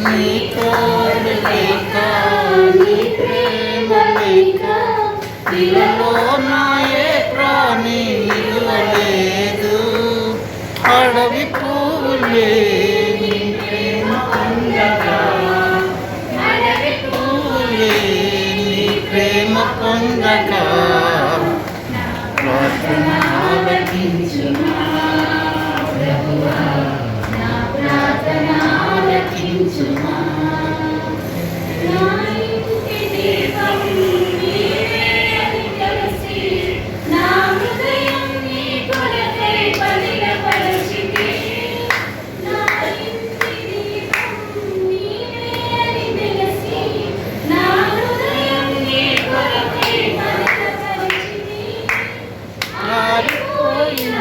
నీ తోడు లేక నీ ప్రేమ లేక ఇలలో నాయే ప్రాణి నిలువలేదు. అడవి పువ్వులే నీ ప్రేమ పొందగా, అడవి పువ్వులే నీ ప్రేమ పొందగా ప్రార్థన ఆలకించుమా ప్రభువా, నా ప్రార్థన ఆలకించుమా. నా ఇంటి దీపం నీవే అని తెలిసి నా హృదయం నీ కొరకై పదిలపరచితి. నా ఇంటి దీపం నీవే అని తెలిసి నా హృదయం నీ కొరకై పదిలపరచితి. ఆరిపోయిన